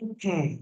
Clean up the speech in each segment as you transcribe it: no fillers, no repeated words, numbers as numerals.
Okay.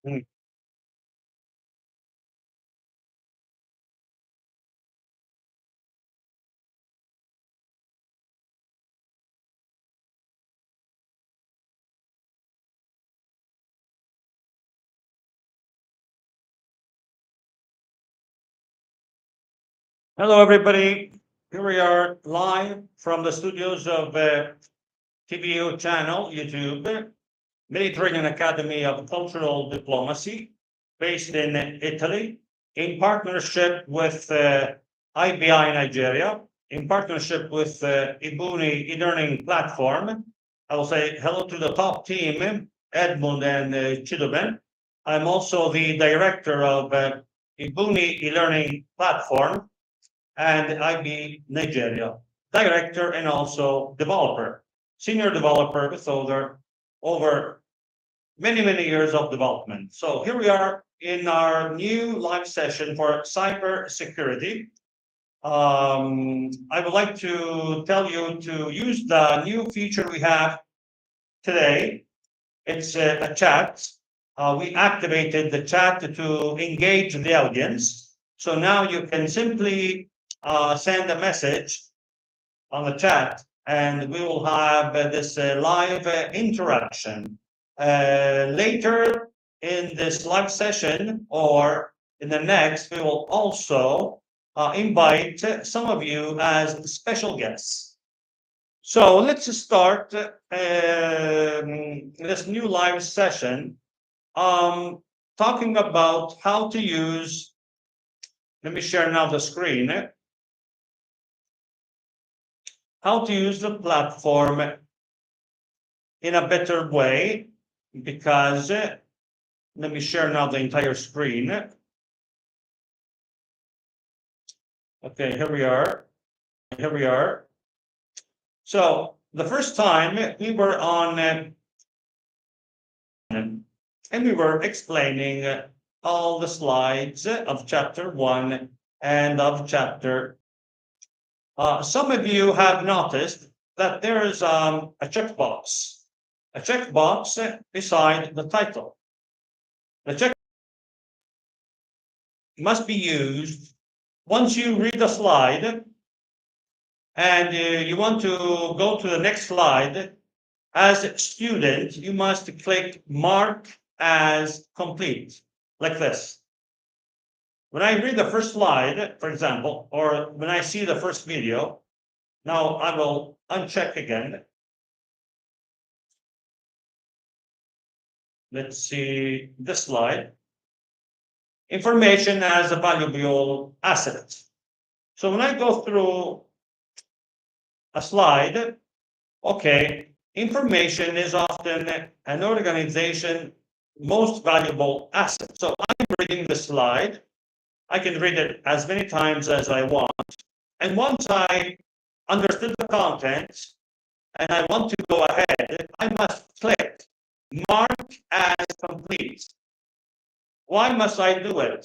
Mm. Hello, everybody. Here we are live from the studios of TVO channel, YouTube, Mediterranean Academy of Cultural Diplomacy, based in Italy, in partnership with IBI Nigeria, in partnership with IBUNI e-learning platform. I will say hello to the top team, Edmund and Chidoben. I'm also the director of IBUNI e-learning platform and IB Nigeria, director and also developer, senior developer with over many years of development. So here we are in our new live session for cybersecurity. I would like to tell you to use the new feature we have today. It's a chat. We activated the chat to engage the audience. So now you can simply send a message on the chat, and we will have this live interaction. Later in this live session or in the next, we will also invite some of you as special guests. So let's start this new live session talking about how to use. Let me share now the screen. How to use the platform in a better way, because let me share now the entire screen. Okay, here we are. Here we are. So the first time we were on and we were explaining all the slides of chapter 1 and of chapter. Some of you have noticed that there is a checkbox beside the title. The check must be used once you read the slide and you want to go to the next slide. As a student, you must click Mark as complete, like this. When I read the first slide, for example, or when I see the first video, now I will uncheck again. Let's see this slide. Information as a valuable asset. So when I go through a slide, okay, information is often an organization's most valuable asset. So I'm reading the slide. I can read it as many times as I want. And once I understood the content and I want to go ahead, I must click Mark as complete. Why must I do it?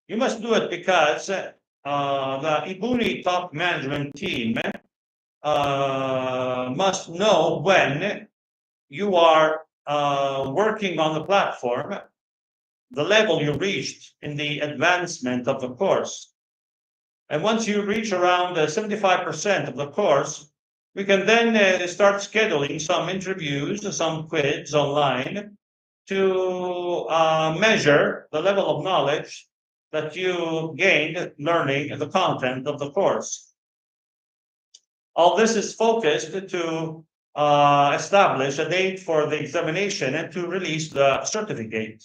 You must do it because the IBUNI top management team must know when you are working on the platform, the level you reached in the advancement of the course. And once you reach around 75% of the course, we can then start scheduling some interviews, some quiz online to measure the level of knowledge that you gained learning the content of the course. All this is focused to establish a date for the examination and to release the certificate,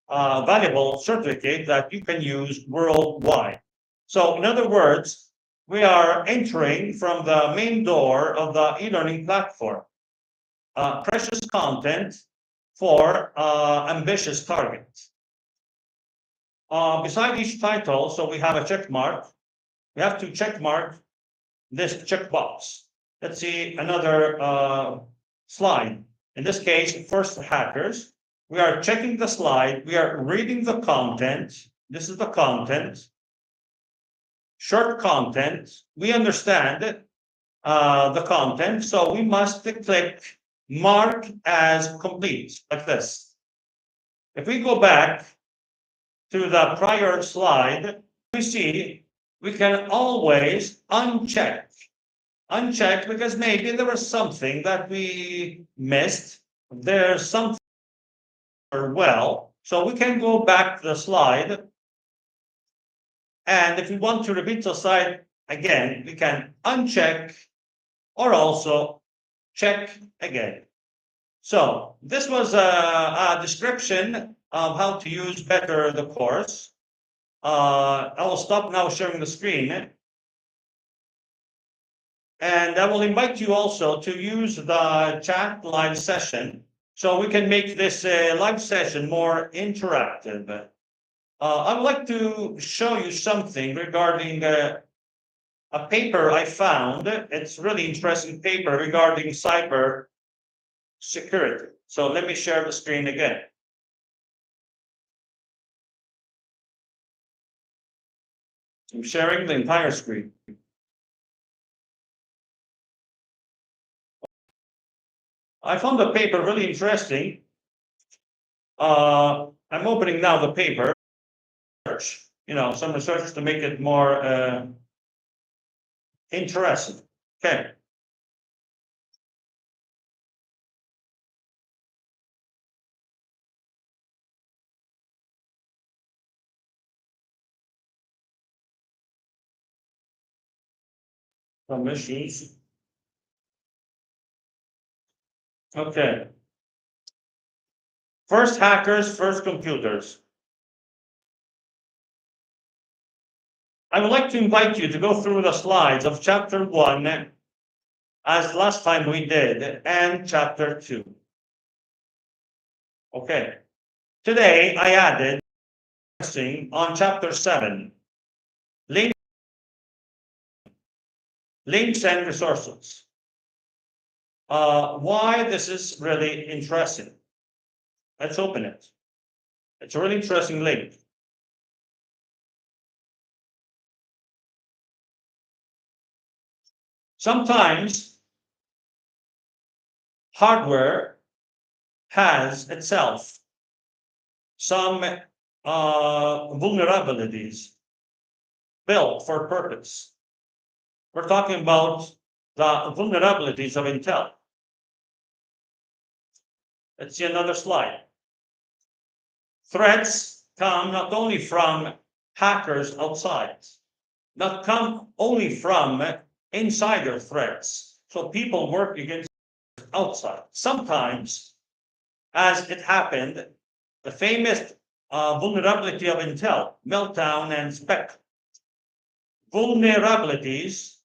valuable certificate that you can use worldwide. So in other words, we are entering from the main door of the e-learning platform, precious content for ambitious targets. Beside each title, so we have a check mark. We have to check mark this checkbox. Let's see another slide. In this case, first hackers. We are checking the slide. We are reading the content. This is the content. Short content. We understand the content, so we must click Mark as complete, like this. If we go back to the prior slide, we see we can always uncheck because maybe there was something that we missed. There's something well, so we can go back to the slide And if we want to repeat the slide again, we can uncheck or also check again. So this was a description of how to use better the course. I will stop now sharing the screen. And I will invite you also to use the chat live session so we can make this live session more interactive. I would like to show you something regarding a paper I found. It's really interesting paper regarding cyber security. So let me share the screen again. I'm sharing the entire screen. I found the paper really interesting. I'm opening now the paper. Some research to make it more interesting. Okay. Some issues. Okay. First hackers, first computers. I would like to invite you to go through the slides of chapter 1, as last time we did, and chapter 2. Okay. Today, I added on chapter 7, links and resources. Why this is really interesting. Let's open it. It's a really interesting link. Sometimes hardware has itself some vulnerabilities built for purpose. We're talking about the vulnerabilities of Intel. Let's see another slide. Threats come not only from hackers outside, not come only from insider threats. So people work against outside. Sometimes, as it happened, the famous vulnerability of Intel, Meltdown and Spectre. Vulnerabilities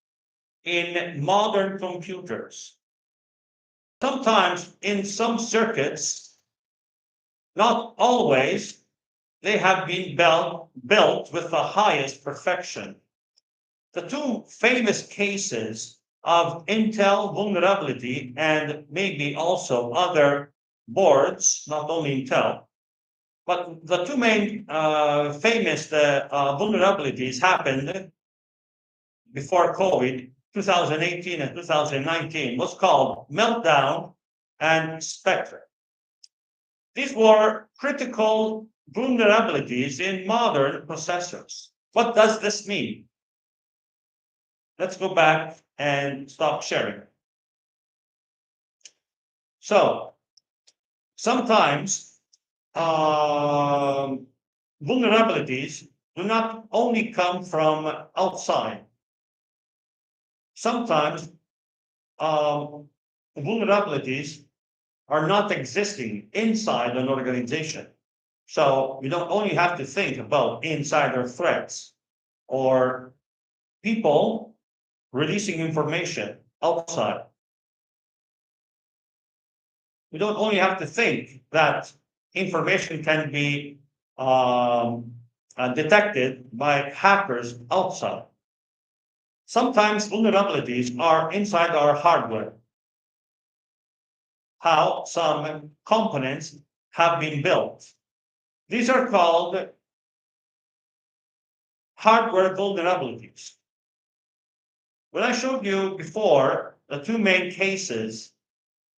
in modern computers. Sometimes in some circuits, not always, they have been built with the highest perfection. The two famous cases of Intel vulnerability and maybe also other boards, not only Intel, but the two main famous vulnerabilities happened before COVID, 2018 and 2019, was called Meltdown and Spectre. These were critical vulnerabilities in modern processors. What does this mean? Let's go back and stop sharing. So, sometimes vulnerabilities do not only come from outside. Sometimes vulnerabilities are not existing inside an organization. So you don't only have to think about insider threats or people releasing information outside. We don't only have to think that information can be detected by hackers outside. Sometimes vulnerabilities are inside our hardware. How some components have been built. These are called hardware vulnerabilities. When I showed you before the two main cases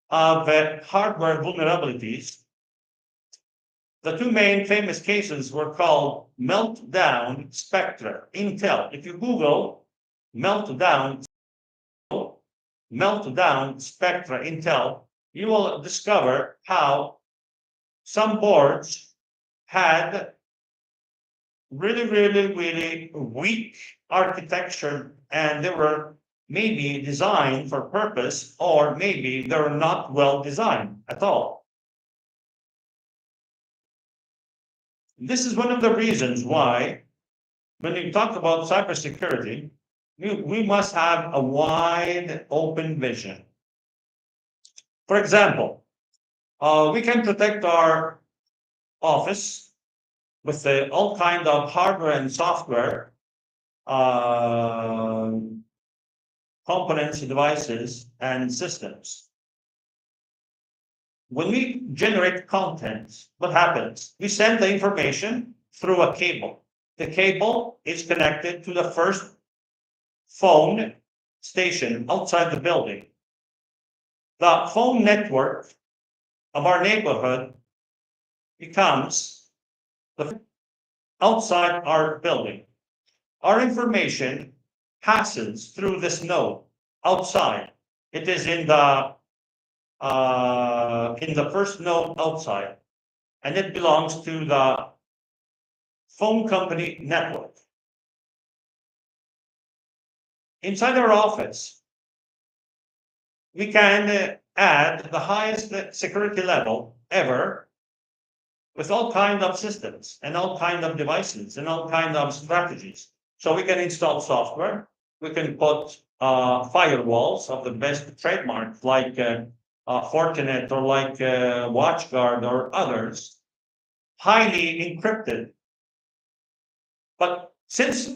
of hardware vulnerabilities, the two main famous cases were called Meltdown, Spectre, Intel. If you Google Meltdown, Spectre, Intel, you will discover how some boards had really weak architecture, and they were maybe designed for purpose, or maybe they're not well designed at all. This is one of the reasons why, when we talk about cybersecurity, we must have a wide open vision. For example, we can protect our office with all kind of hardware and software components, devices, and systems. When we generate content, what happens? We send the information through a cable. The cable is connected to the first phone station outside the building. The phone network of our neighborhood becomes the outside our building. Our information passes through this node outside. It is in the first node outside, and it belongs to the phone company network. Inside our office, we can add the highest security level ever with all kinds of systems and all kinds of devices and all kinds of strategies. So we can install software. We can put firewalls of the best trademarks like Fortinet or like WatchGuard or others, highly encrypted. But since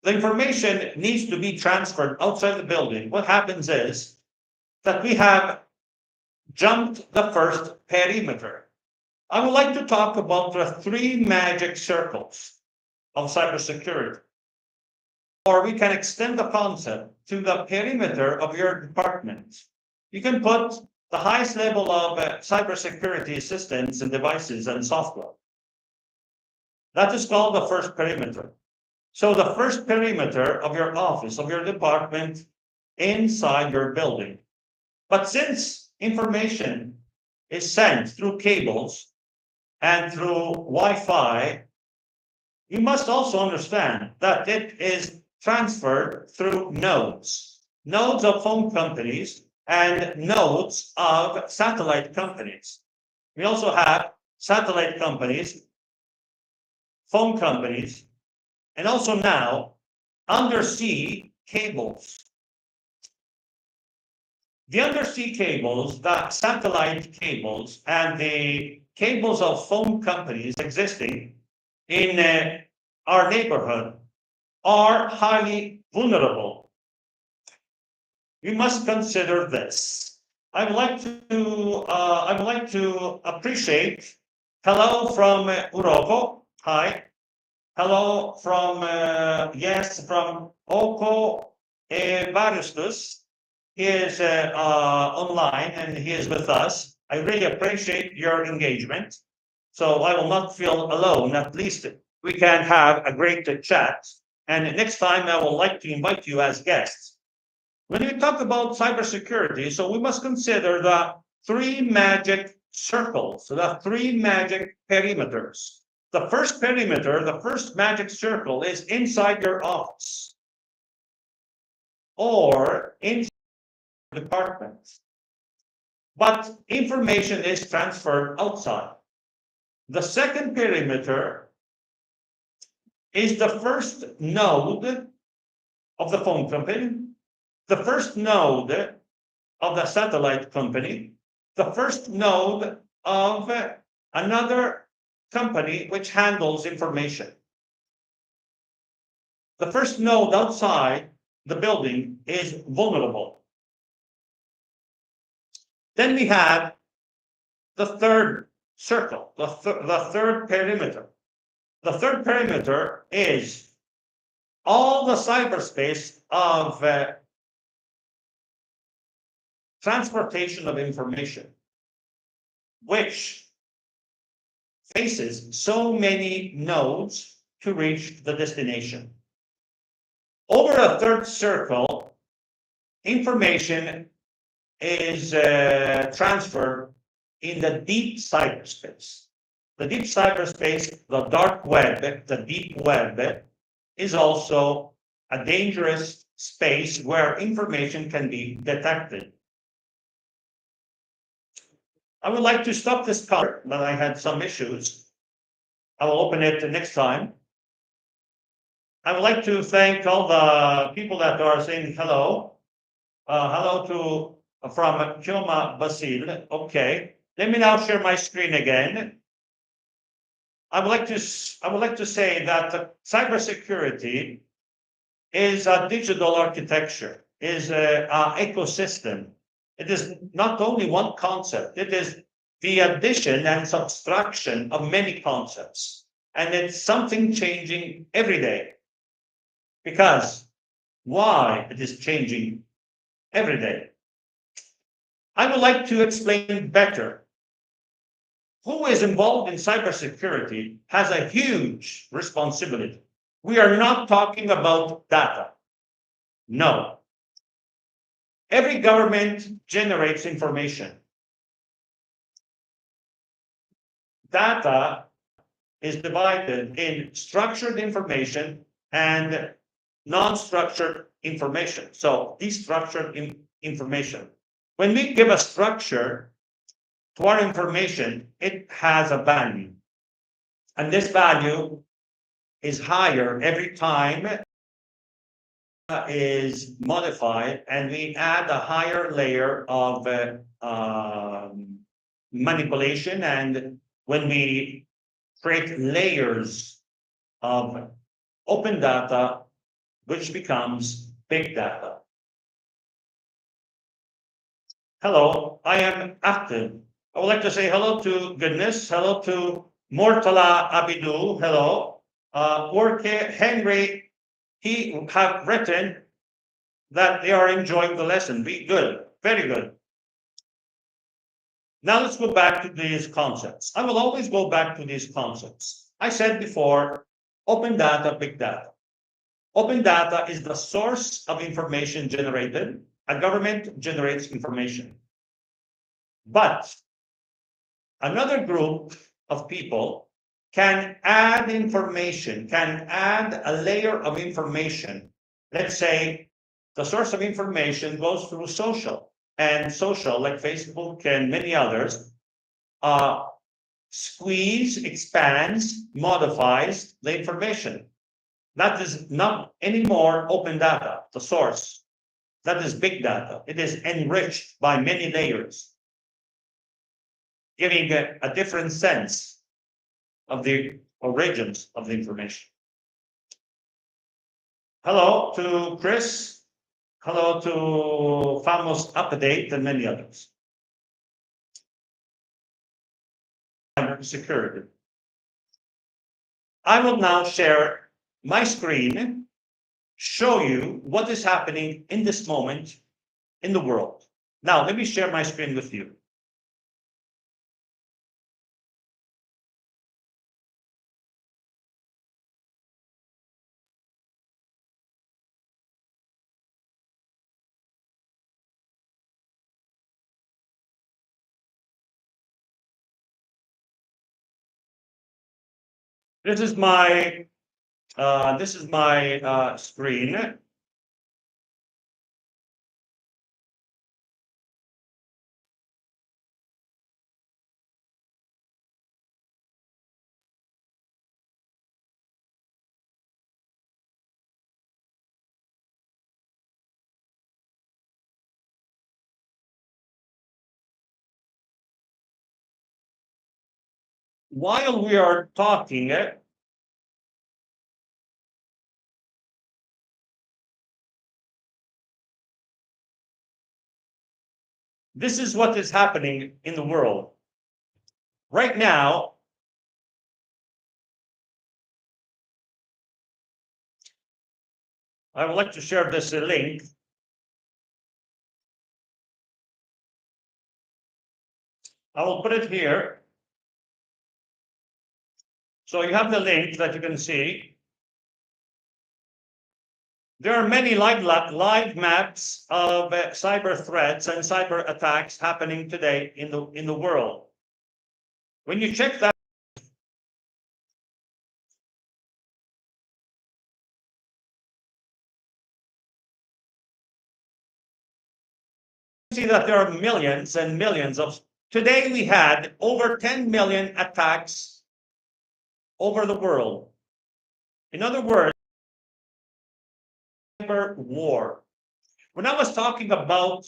the information needs to be transferred outside the building, what happens is that we have jumped the first perimeter. I would like to talk about the 3 magic circles of cybersecurity. Or we can extend the concept to the perimeter of your department. You can put the highest level of cybersecurity systems and devices and software. That is called the first perimeter. So the first perimeter of your office, of your department, inside your building. But since information is sent through cables and through Wi-Fi, you must also understand that it is transferred through nodes of phone companies and nodes of satellite companies. We also have satellite companies, phone companies, and also now undersea cables. The undersea cables, the satellite cables, and the cables of phone companies existing in our neighborhood are highly vulnerable. We must consider this. I would like to appreciate. Hello from Uroko. Hi. Hello from from Oko Baristus. He is online and he is with us. I really appreciate your engagement. So I will not feel alone. At least we can have a great chat. And next time I would like to invite you as guests. When we talk about cybersecurity, so we must consider the 3 magic circles, so the 3 magic perimeters. The first perimeter, the first magic circle is inside your office or inside your department. But information is transferred outside. The second perimeter is the first node of the phone company, the first node of the satellite company, the first node of another company which handles information. The first node outside the building is vulnerable. Then we have the third circle, the third perimeter. The third perimeter is all the cyberspace of transportation of information, which faces so many nodes to reach the destination. Over a third circle, information is transferred in the deep cyberspace. the deep cyberspace, the dark web, the deep web, is also a dangerous space where information can be detected. I would like to stop this cover, but I had some issues. I will open it next time. I would like to thank all the people that are saying hello. Hello to from Choma Basil. Okay, let me now share my screen again. I would like to say that cybersecurity is a digital architecture, is a ecosystem. It is not only one concept, it is the addition and subtraction of many concepts. And it's something changing every day. Because why it is changing every day? I would like to explain better. Who is involved in cybersecurity has a huge responsibility. We are not talking about data. No. Every government generates information. Data is divided in structured information and non-structured information. So destructured information. When we give a structure to our information, it has a value. And this value is higher every time is modified, and we add a higher layer of manipulation. And when we create layers of open data, which becomes big data. Hello, I am active. I would like to say hello to Goodness, hello to Mortala Abidu, hello. Jorge Henry, he have written that they are enjoying the lesson. Be good, very good. Now let's go back to these concepts. I will always go back to these concepts. I said before, open data, big data. Open data is the source of information generated. A government generates information. But another group of people can add information, can add a layer of information. Let's say the source of information goes through social, and social, like Facebook and many others, squeeze, expands, modifies the information. That is not anymore open data, the source. That is big data. It is enriched by many layers, giving a different sense of the origins of the information. Hello to Chris. Hello to Famous Update and many others. Cybersecurity. I will now share my screen, show you what is happening in this moment in the world. Now, let me share my screen with you. This is my screen. While we are talking, this is what is happening in the world. Right now, I would like to share this link. I will put it here. So you have the link that you can see. There are many live maps of cyber threats and cyber attacks happening today in the world. When you check that, see that there are millions and millions of. Today we had over 10 million attacks over the world. In other words, cyber war. When I was talking about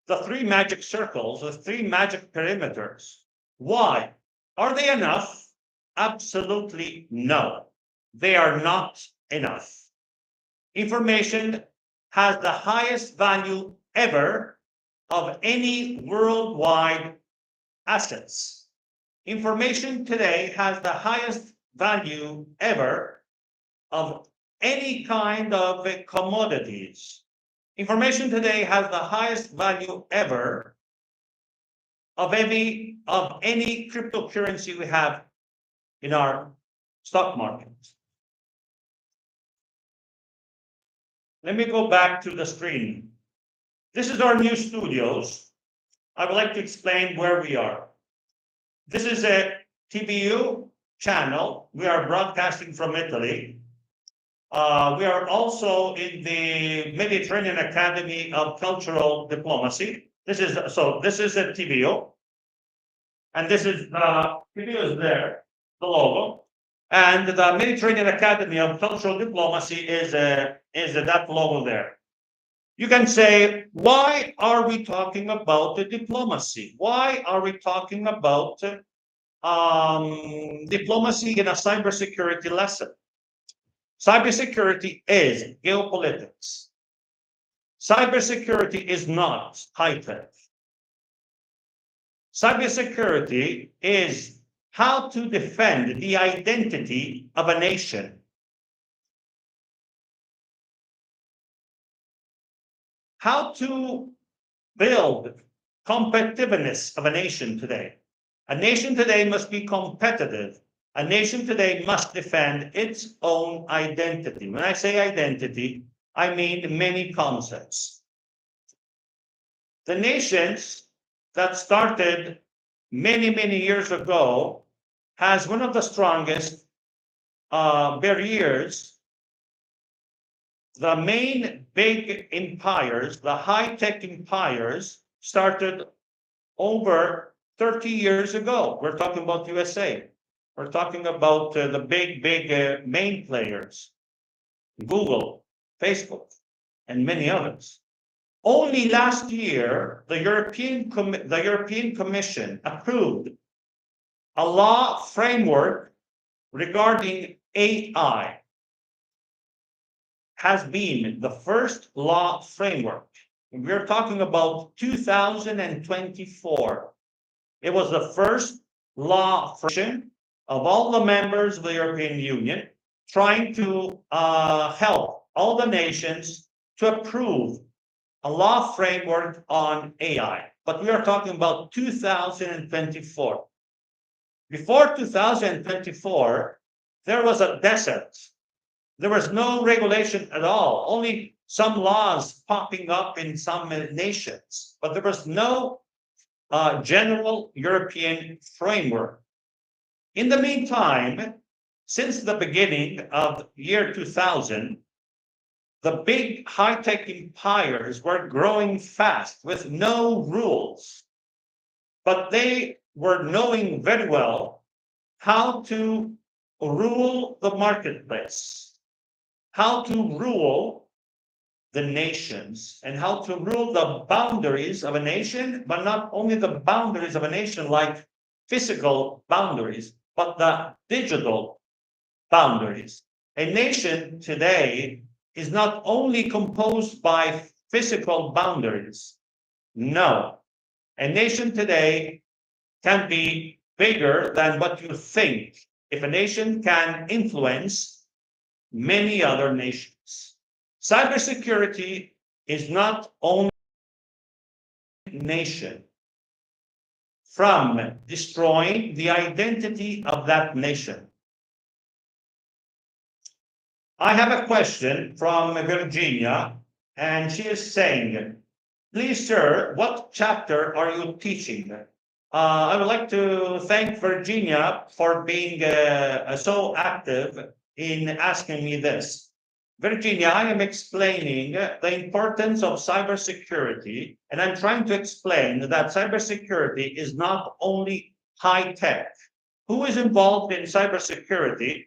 the three magic circles, the three magic perimeters, why? Are they enough? Absolutely no. They are not enough. Information has the highest value ever of any worldwide assets. Information today has the highest value ever of any kind of commodities. Information today has the highest value ever of any cryptocurrency we have in our stock market. Let me go back to the screen. This is our new studios. I would like to explain where we are. This is a TBU channel. We are broadcasting from Italy. We are also in the Mediterranean Academy of Cultural Diplomacy. This is a TBO, and this is TBO is there, the logo, and the Mediterranean Academy of Cultural Diplomacy is that logo there. You can say, why are we talking about the diplomacy? Why are we talking about diplomacy in a cybersecurity lesson? Cybersecurity is geopolitics. Cybersecurity is not high-tech. Cybersecurity is how to defend the identity of a nation. How to build competitiveness of a nation today. A nation today must be competitive. A nation today must defend its own identity. When I say identity, I mean many concepts. The nations that started many, many years ago has one of the strongest barriers. The main big empires, the high-tech empires, started over 30 years ago. We're talking about USA. We're talking about the big main players, Google, Facebook, and many others. Only last year, the European Commission approved a law framework regarding AI. Has been the first law framework. We're talking about 2024. It was the first law framework of all the members of the European Union, trying to help all the nations to approve a law framework on AI. But we are talking about 2024. Before 2024, there was a desert. There was no regulation at all, only some laws popping up in some nations, but there was no general European framework. In the meantime, since the beginning of year 2000, the big high-tech empires were growing fast with no rules, but they were knowing very well how to rule the marketplace, how to rule the nations, and how to rule the boundaries of a nation, but not only the boundaries of a nation like physical boundaries, but the digital boundaries. A nation today is not only composed by physical boundaries. No. A nation today can be bigger than what you think if a nation can influence many other nations. Cybersecurity is not only a nation from destroying the identity of that nation. I have a question from Virginia, and she is saying, please, sir, what chapter are you teaching? I would like to thank Virginia for being so active in asking me this. Virginia, I am explaining the importance of cybersecurity, and I'm trying to explain that cybersecurity is not only high tech. Who is involved in cybersecurity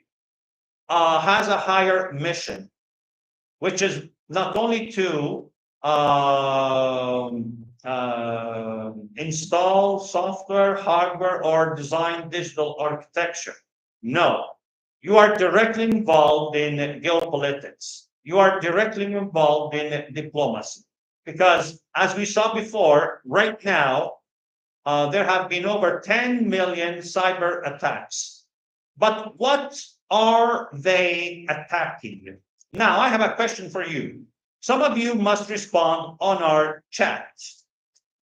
has a higher mission, which is not only to install software, hardware, or design digital architecture. No, you are directly involved in geopolitics. You are directly involved in diplomacy. Because as we saw before, right now, there have been over 10 million cyber attacks. But what are they attacking? Now, I have a question for you. Some of you must respond on our chat.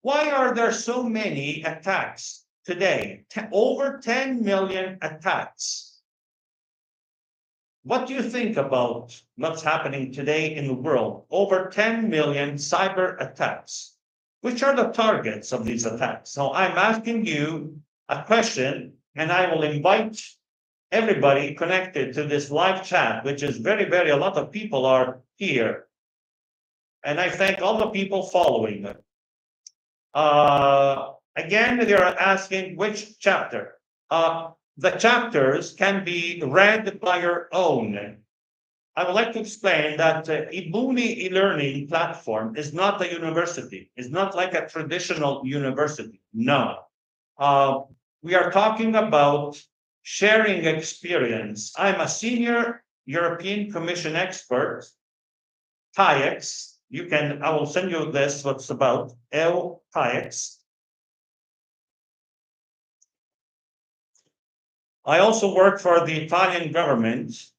Why are there so many attacks today? Over 10 million attacks. What do you think about what's happening today in the world? Over 10 million cyber attacks. Which are the targets of these attacks? So I'm asking you a question, and I will invite everybody connected to this live chat, which is very, a lot of people are here. And I thank all the people following. Again, they are asking which chapter. The chapters can be read by your own. I would like to explain that IBUNI e-learning platform is not a university. It's not like a traditional university. No. We are talking about sharing experience. I'm a senior European Commission expert, TAIEX. I will send you this, what's about, TAIEX. I also work for the Italian government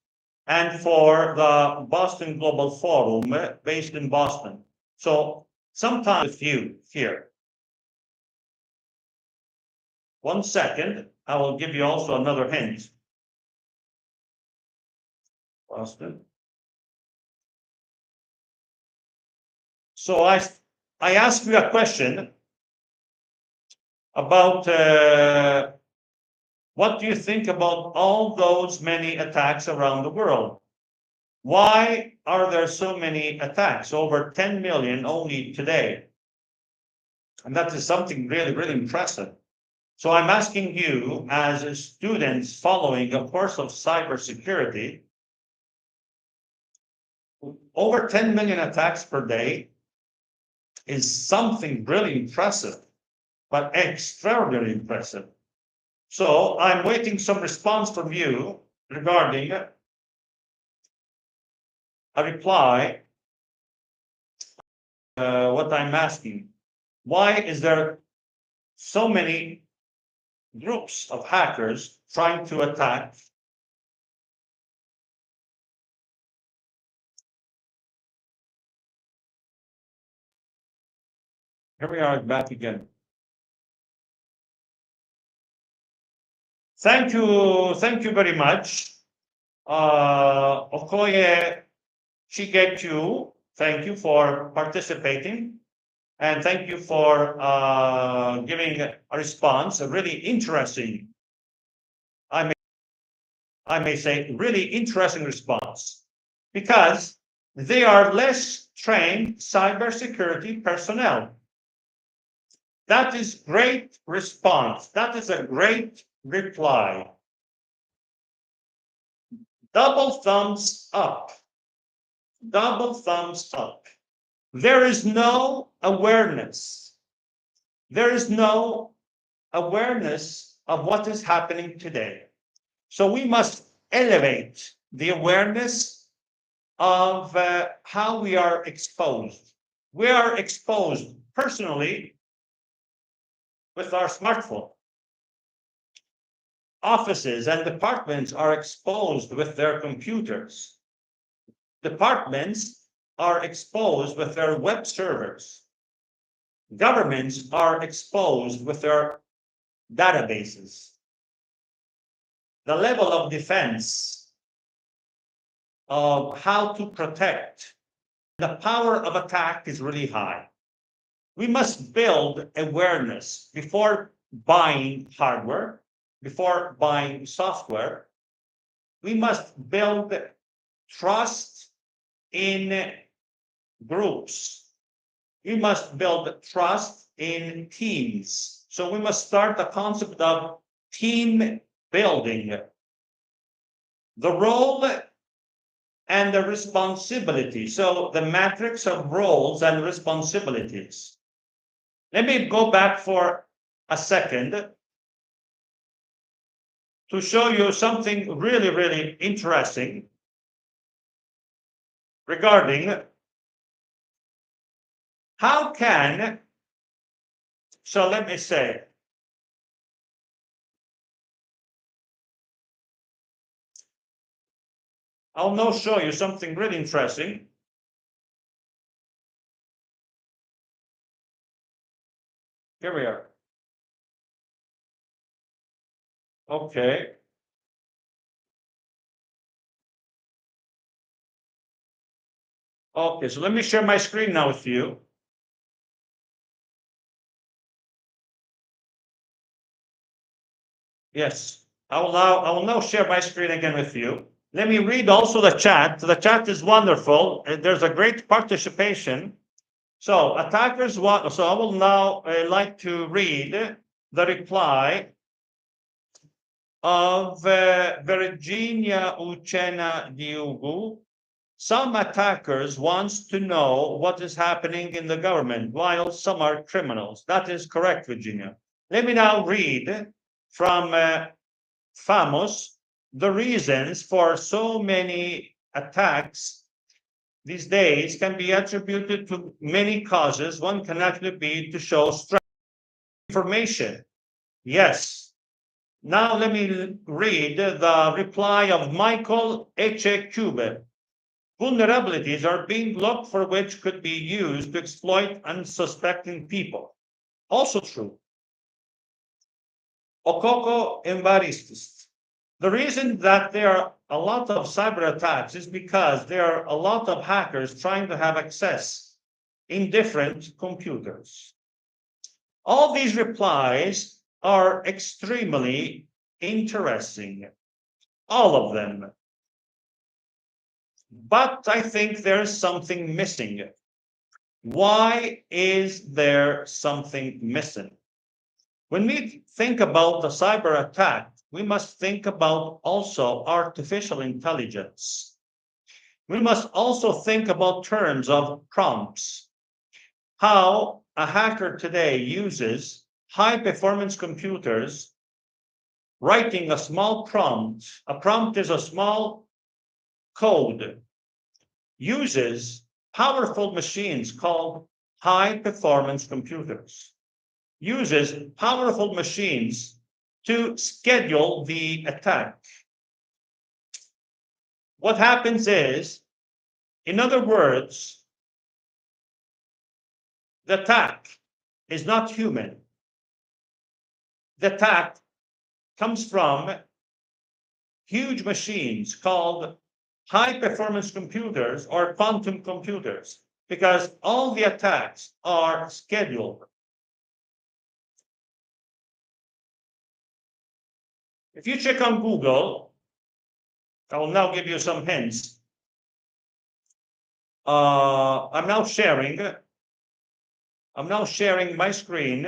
and for the Boston Global Forum based in Boston. So sometimes with you here. 1 second, I will give you also another hint. Boston. So I asked you a question about what do you think about all those many attacks around the world? Why are there so many attacks? Over 10 million only today. And that is something really impressive. So I'm asking you, as students following a course of cybersecurity, over 10 million attacks per day is something really impressive, but extraordinarily impressive. So I'm waiting some response from you regarding a reply. What I'm asking, why is there so many groups of hackers trying to attack Here we are back again. Thank you very much. Okoye Shigechu, thank you for participating. And thank you for giving a response, a really interesting, I may say, really interesting response, because they are less trained cybersecurity personnel. That is great response. That is a great reply. Double thumbs up. Double thumbs up. There is no awareness. There is no awareness of what is happening today. So we must elevate the awareness of how we are exposed. We are exposed personally with our smartphone. Offices and departments are exposed with their computers. Departments are exposed with their web servers. Governments are exposed with their databases. The level of defense of how to protect the power of attack is really high. We must build awareness before buying hardware, before buying software. We must build trust in groups. We must build trust in teams. So we must start the concept of team building. The role and the responsibility. So the matrix of roles and responsibilities. Let me go back for a second to show you something really, really interesting regarding how can, so let me say, I'll now show you something really interesting. Here we are. Okay. Okay, so let me share my screen now with you. Yes, I will now share my screen again with you. Let me read also the chat. The chat is wonderful. There's a great participation. So attackers want, so I will now like to read the reply of Virginia Uchena Diugu. Some attackers wants to know what is happening in the government, while some are criminals. That is correct, Virginia. Let me now read from Famos the reasons for so many attacks these days can be attributed to many causes. One can actually be to show information. Yes. Now let me read the reply of Michael Echecube. Vulnerabilities are being looked for which could be used to exploit unsuspecting people. Also true. Okoko Evaristis. The reason that there are a lot of cyber attacks is because there are a lot of hackers trying to have access in different computers. All these replies are extremely interesting, all of them. But I think there's something missing. Why is there something missing? When we think about the cyber attack, we must think about also artificial intelligence. We must also think about terms of prompts. How a hacker today uses high-performance computers, writing a small prompt. A prompt is a small code, uses powerful machines called high-performance computers, uses powerful machines to schedule the attack. What happens is, in other words, the attack is not human. The attack comes from huge machines called high-performance computers or quantum computers, because all the attacks are scheduled. If you check on Google, I will now give you some hints. I'm now sharing my screen.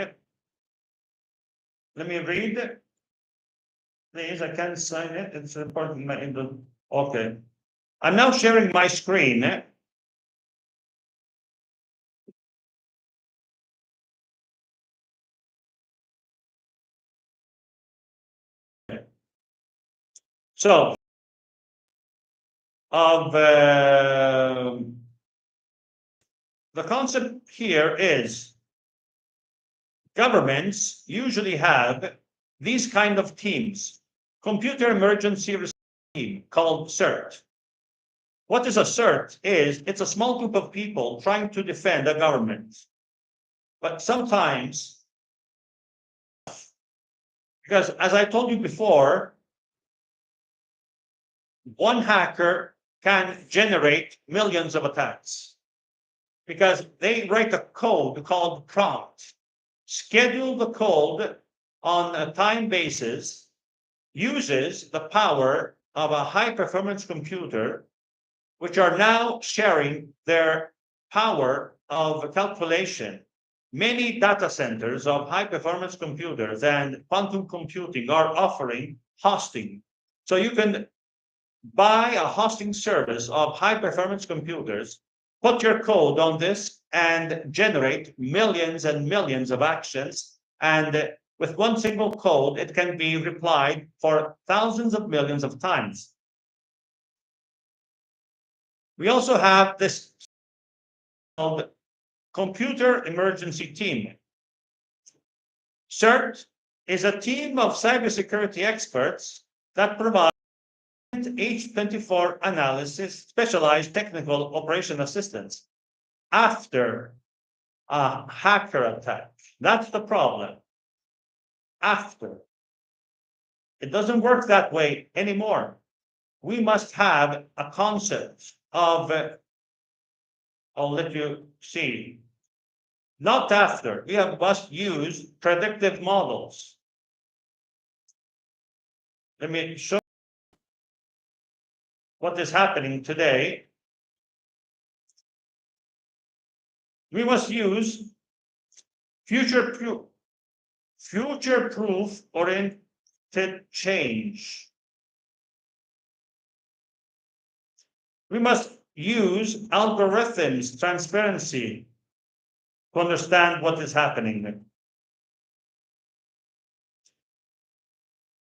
Let me read. Please, I can't sign it. It's important. Okay. I'm now sharing my screen. So, of the concept here is governments usually have these kind of teams, computer emergency response team called CERT. What is a CERT is it's a small group of people trying to defend a government. But sometimes, because as I told you before, one hacker can generate millions of attacks because they write a code called prompt, schedule the code on a time basis, uses the power of a high performance computer, which are now sharing their power of calculation. Many data centers of high-performance computers and quantum computing are offering hosting. So you can buy a hosting service of high-performance computers, put your code on this, and generate millions and millions of actions. And with one single code, it can be replied for thousands of millions of times. We also have this called Computer Emergency Team. CERT is a team of cybersecurity experts that provide H24 analysis, specialized technical operation assistance after a hacker attack. That's the problem. After. It doesn't work that way anymore. We must have a concept of, I'll let you see, not after. We must use predictive models. Let me show what is happening today. We must use future-proof oriented change. We must use algorithms transparency to understand what is happening.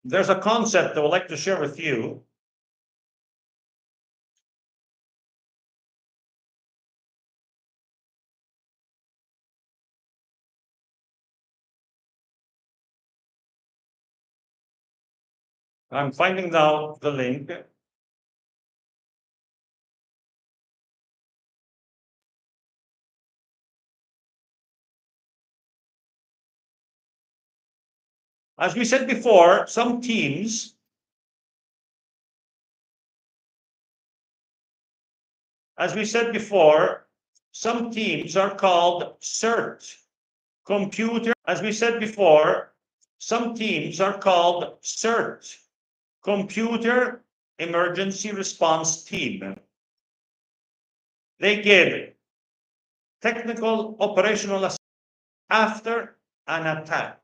There's a concept I would like to share with you. I'm finding now the link. As we said before, some teams are called CERT, computer. As we said before, some teams are called CERT, Computer Emergency Response Team. They give technical operational assistance after an attack.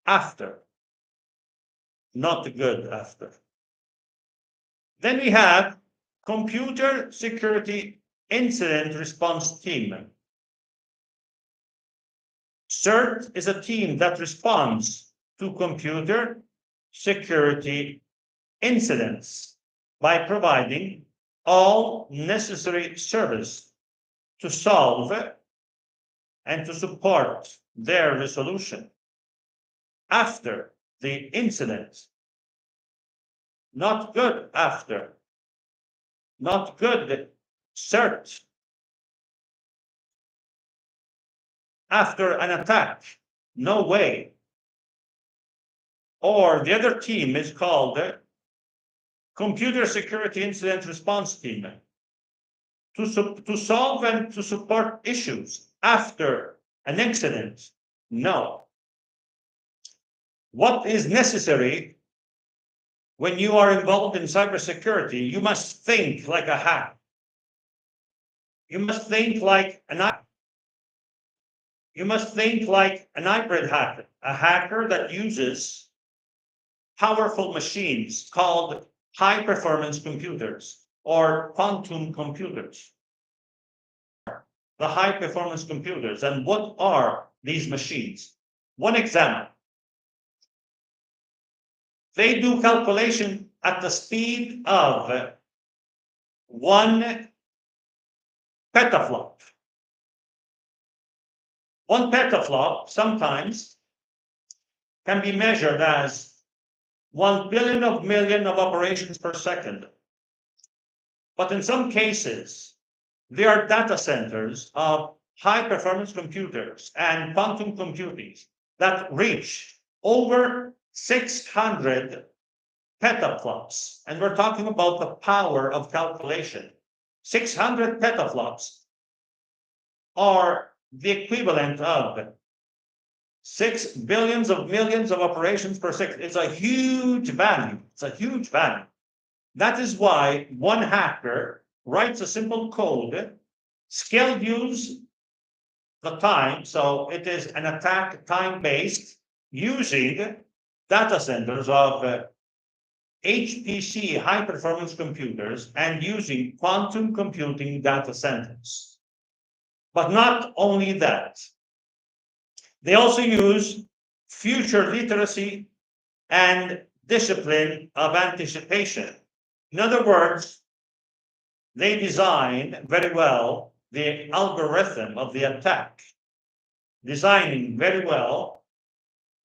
After, not good after. Then we have Computer Security Incident Response Team. CERT is a team that responds to computer security incidents by providing all necessary service to solve and to support their resolution after the incident. Not good after. Not good CERT. After an attack, no way. Or the other team is called Computer Security Incident Response Team. To solve and to support issues after an incident, no. What is necessary when you are involved in cybersecurity? You must think like a hacker. You must think like an hybrid hacker, a hacker that uses powerful machines called high-performance computers or quantum computers. The high-performance computers. And what are these machines? One example. They do calculation at the speed of 1 petaflop. 1 petaflop sometimes can be measured as 1 billion of million of operations per second. But in some cases, there are data centers of high-performance computers and quantum computing that reach over 600 petaflops. And we're talking about the power of calculation. 600 petaflops are the equivalent of 6 billions of millions of operations per second. It's a huge value. It's a huge value. That is why one hacker writes a simple code, schedules the time, so it is an attack time-based, using data centers of HPC, high-performance computers, and using quantum computing data centers. But not only that, they also use future literacy and discipline of anticipation. In other words, they design very well the algorithm of the attack, designing very well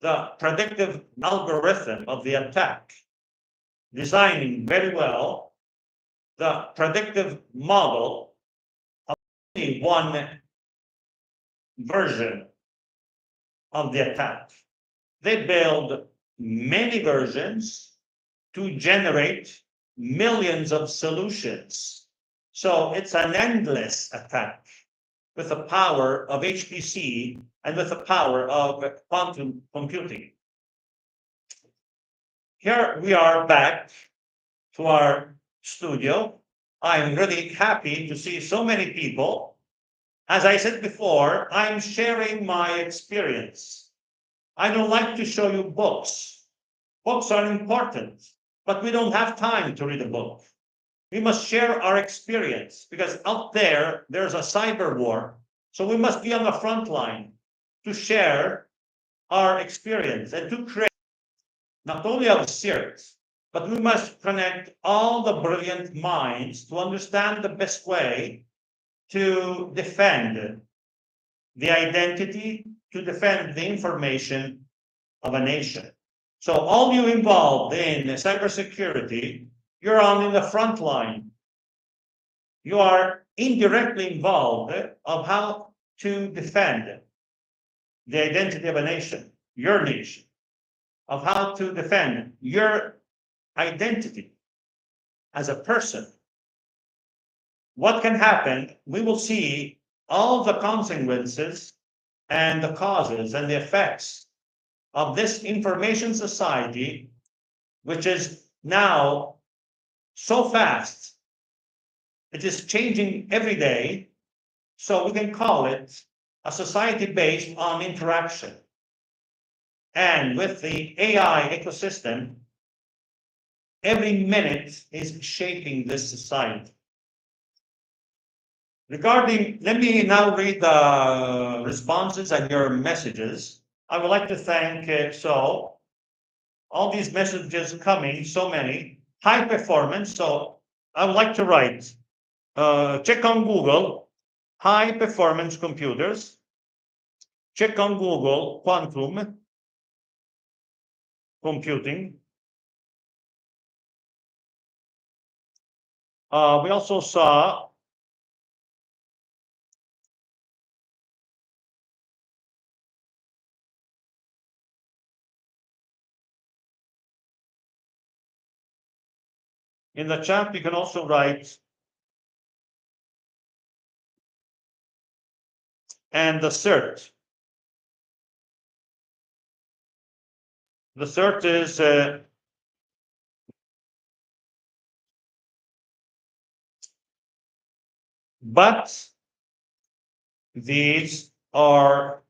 the predictive algorithm of the attack, designing very well the predictive model of only one version of the attack. They build many versions to generate millions of solutions. So it's an endless attack with the power of HPC and with the power of quantum computing. Here we are back to our studio. I'm really happy to see so many people. As I said before, I'm sharing my experience. I don't like to show you books. Books are important, but we don't have time to read a book. We must share our experience, because out there, there's a cyber war. So we must be on the front line to share our experience and to create not only our CERT, but we must connect all the brilliant minds to understand the best way to defend the identity, to defend the information of a nation. So all you involved in cybersecurity, you're on in the front line. You are indirectly involved of how to defend the identity of a nation, your nation, of how to defend your identity as a person. What can happen? We will see all the consequences and the causes and the effects of this information society, which is now so fast. It is changing every day. So we can call it a society based on interaction. And with the AI ecosystem, every minute is shaping this society. Let me now read the responses and your messages. I would like to thank, all these messages coming, so many, high performance. So I would like to write, check on Google, high performance computers, check on Google, quantum computing. We also saw in the chat, you can also write, and the CERT. The CERT is but these are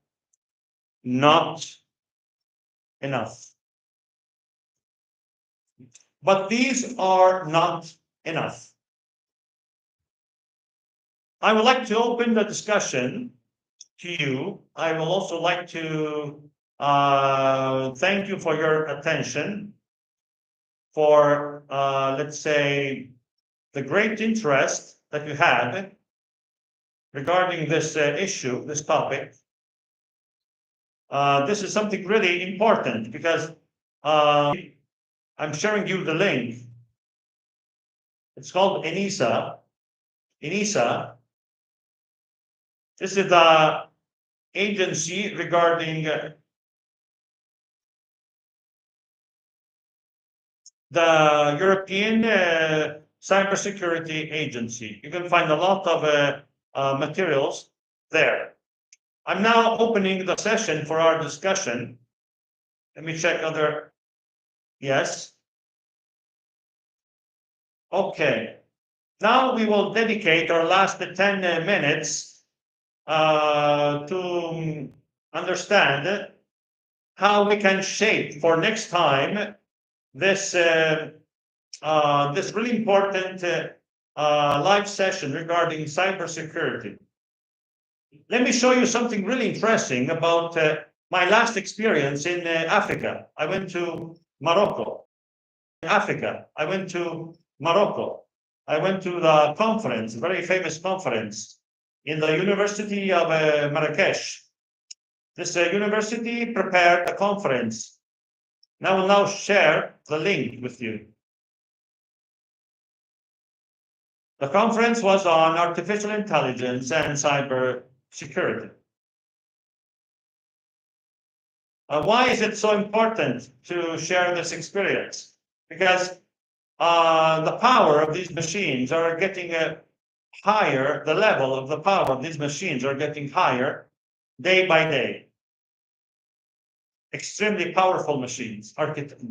not enough. But these are not enough. I would like to open the discussion to you. I will also like to thank you for your attention, for, let's say, the great interest that you have regarding this issue, this topic. This is something really important, because I'm sharing you the link. It's called ENISA. ENISA. This is the agency regarding the European Cybersecurity Agency. You can find a lot of materials there. I'm now opening the session for our discussion. Let me check other. Yes. Okay. Now we will dedicate our last 10 minutes to understand how we can shape for next time this this really important live session regarding cybersecurity. Let me show you something really interesting about my last experience in Africa. I went to Morocco. Africa. I went to Morocco. I went to the conference, a very famous conference in the University of Marrakesh. This university prepared a conference. And I will now share the link with you. The conference was on artificial intelligence and cyber security. Why is it so important to share this experience? Because the power of these machines are getting higher, the level of the power of these machines are getting higher day by day. Extremely powerful machines,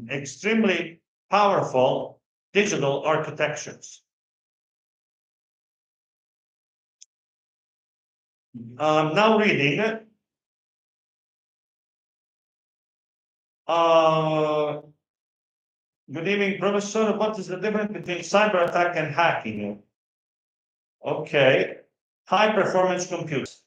extremely powerful digital architectures. Now reading. Good evening, Professor. What is the difference between cyber attack and hacking? Okay, high performance computers.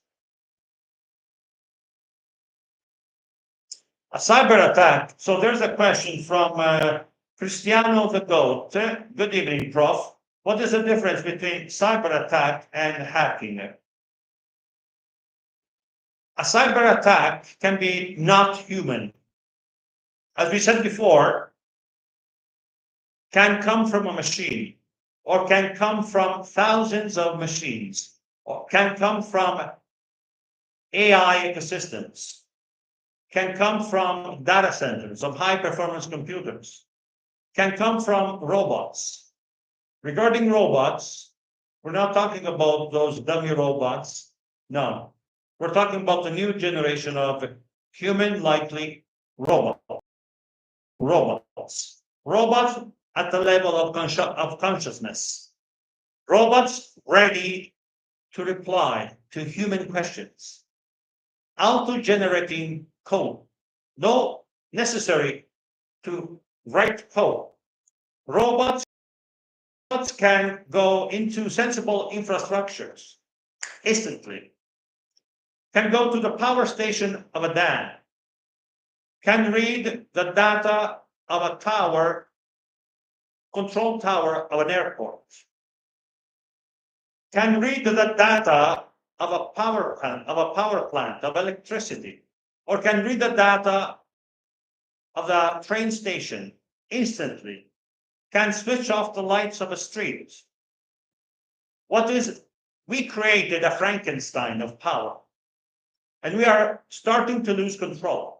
A cyber attack. So there's a question from Cristiano the Goat. Good evening, Prof. What is the difference between cyber attack and hacking? A cyber attack can be not human. As we said before, can come from a machine, or can come from thousands of machines, or can come from AI ecosystems, can come from data centers of high performance computers, can come from robots. Regarding robots, we're not talking about those dummy robots. No, we're talking about the new generation of human-likely robots. Robots at the level of consciousness. Robots ready to reply to human questions. Auto-generating code. No necessary to write code. Robots can go into sensible infrastructures instantly. Can go to the power station of a dam. Can read the data of a tower, control tower of an airport. Can read the data of a power plant of electricity, or can read the data of the train station instantly. Can switch off the lights of a street. We created a Frankenstein of power, and we are starting to lose control.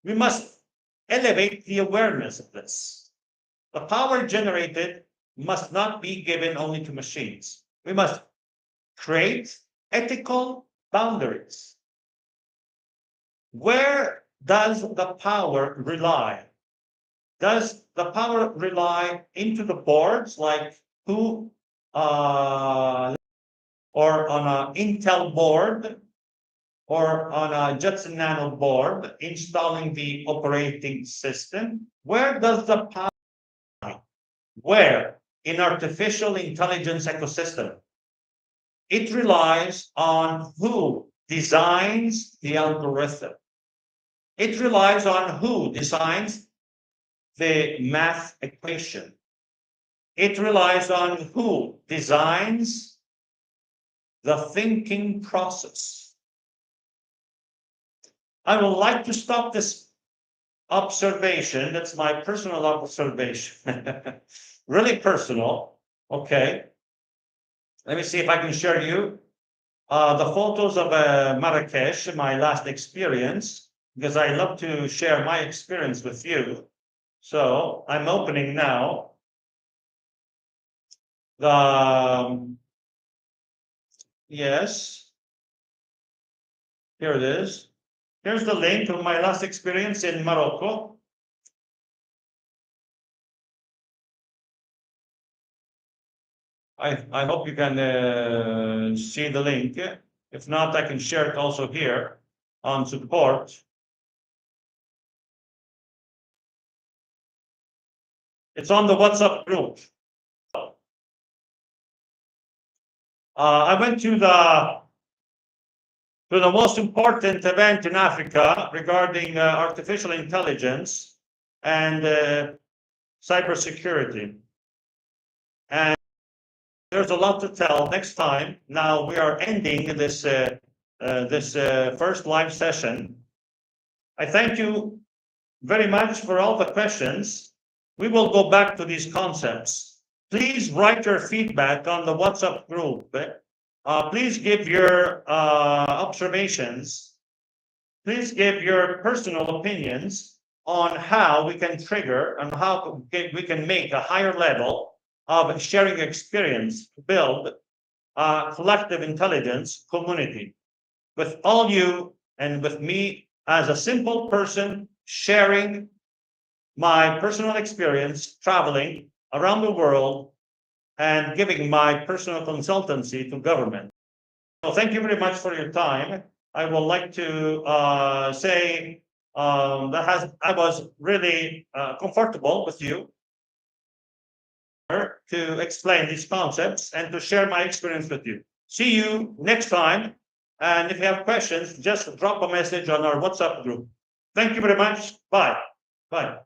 We must elevate the awareness of this. The power generated must not be given only to machines. We must create ethical boundaries. Where does the power rely? Does the power rely into the boards, like who, or on an Intel board, or on a Jetson Nano board, installing the operating system? Where does the power lie? Where? In artificial intelligence ecosystem. It relies on who designs the algorithm. It relies on who designs the math equation. It relies on who designs the thinking process. I would like to stop this observation. That's my personal observation. Really personal. Okay. Let me see if I can share you the photos of Marrakesh, my last experience, because I love to share my experience with you. So I'm opening now the, yes, here it is. Here's the link of my last experience in Morocco. I hope you can see the link. If not, I can share it also here on support. It's on the WhatsApp group. I went to the most important event in Africa regarding artificial intelligence and cybersecurity. And there's a lot to tell next time. Now we are ending this first live session. I thank you very much for all the questions. We will go back to these concepts. Please write your feedback on the WhatsApp group. Please give your observations. Please give your personal opinions on how we can trigger and how we can make a higher level of sharing experience to build a collective intelligence community with all you and with me as a simple person sharing my personal experience traveling around the world and giving my personal consultancy to government. So thank you very much for your time. I would like to say I was really comfortable with you to explain these concepts and to share my experience with you. See you next time. And if you have questions, just drop a message on our WhatsApp group. Thank you very much. Bye. Bye.